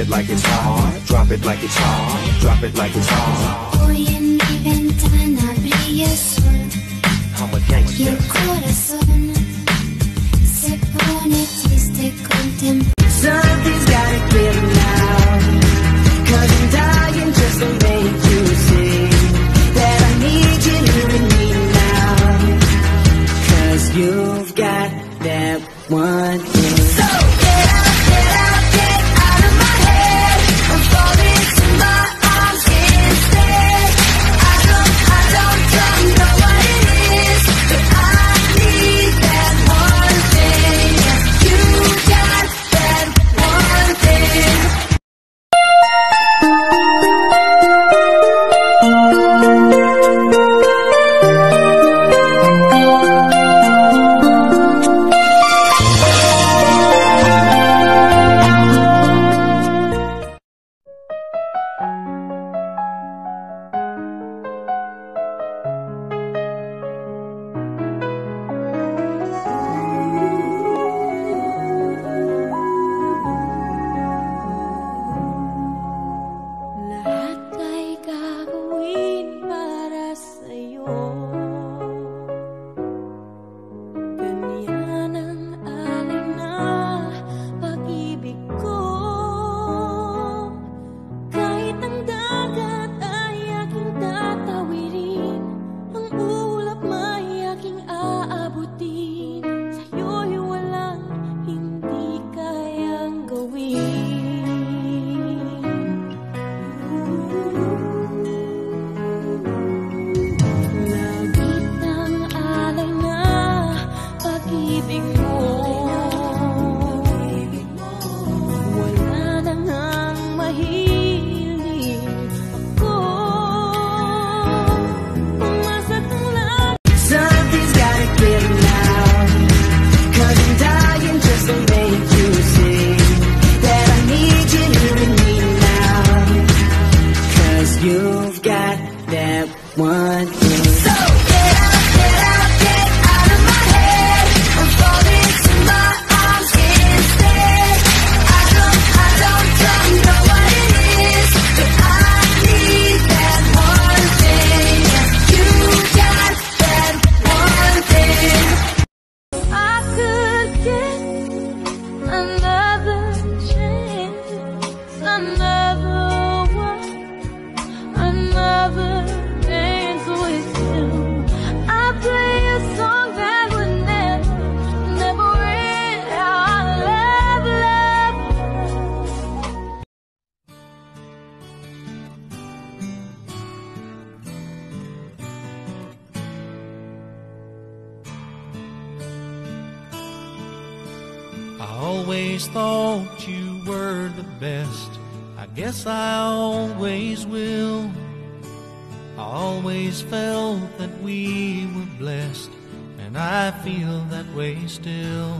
it like it's hot. Drop it like it's hot. Drop it like it's hot. Hoy en mi ventana brilla el sol. Y el corazón se pone triste contemplar. Something's gotta give now, 'cause I'm dying just to make you see that I need you here and me now. 'Cause you've got that one thing. So get out, get out, get out of my head. I'm falling to my arms instead. I don't know what it is, but I need that one thing. You got that one thing. Lahat ay gagawin para sa'yo. Ganyan ang alay na pag-ibig ko. Kahit ang dagat ay aking tatawirin, ang ulap may aking aabutin. Sa'yo'y walang hindi kayang gawin. Labit ng alay na pag-ibig mo. Wala na ngang mahiling ako. Pumasok ang lahat. Something's gotta give now, 'cause I'm dying just to make you see that I need you here and me now. 'Cause you've got that one thing. So get out, get out of my head. I'm falling to my arms instead. I don't know what it is, but I need that one thing. You got that one thing. I could get another chance, another one, another dance with you. I play a song that would never end. I love, love, love. I always thought you were the best. I guess I always will. I always felt that we were blessed, and I feel that way still.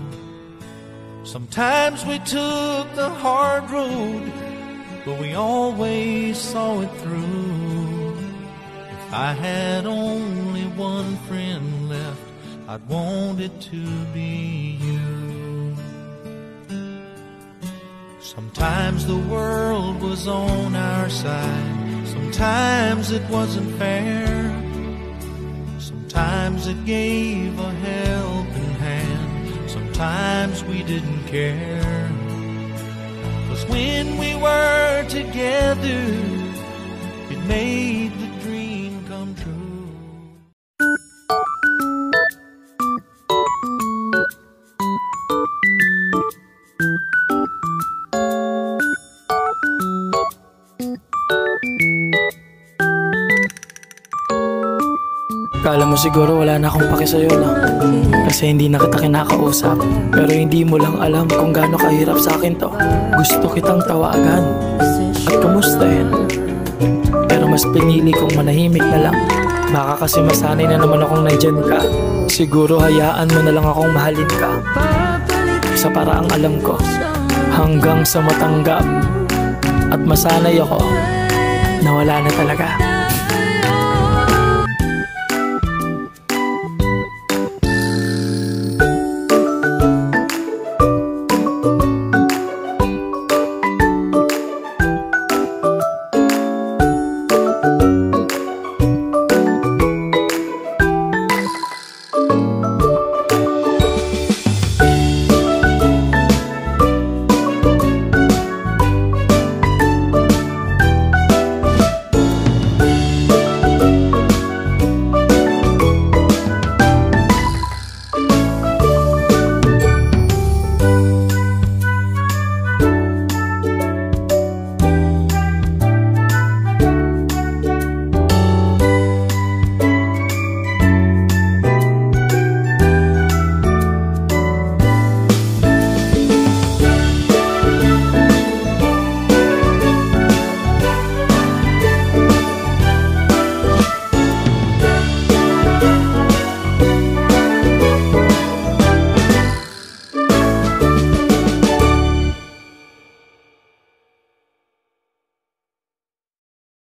Sometimes we took the hard road, but we always saw it through. If I had only one friend left, I'd want it to be you. Sometimes the world was on our side, sometimes it wasn't fair. Sometimes it gave a helping hand, sometimes we didn't care. 'Cause when we were together, it made the dream come true. Kala mo siguro wala na akong paki sa'yo, no? Kasi hindi na kita kinakausap. Pero hindi mo lang alam kung gaano kahirap sa akin to. Gusto kitang tawagan at kamustahin, pero mas pinili kong manahimik na lang. Baka kasi masanay na naman akong nandyan ka. Siguro hayaan mo na lang akong mahalin ka sa paraang alam ko, hanggang sa matanggap at masanay ako na wala na talaga.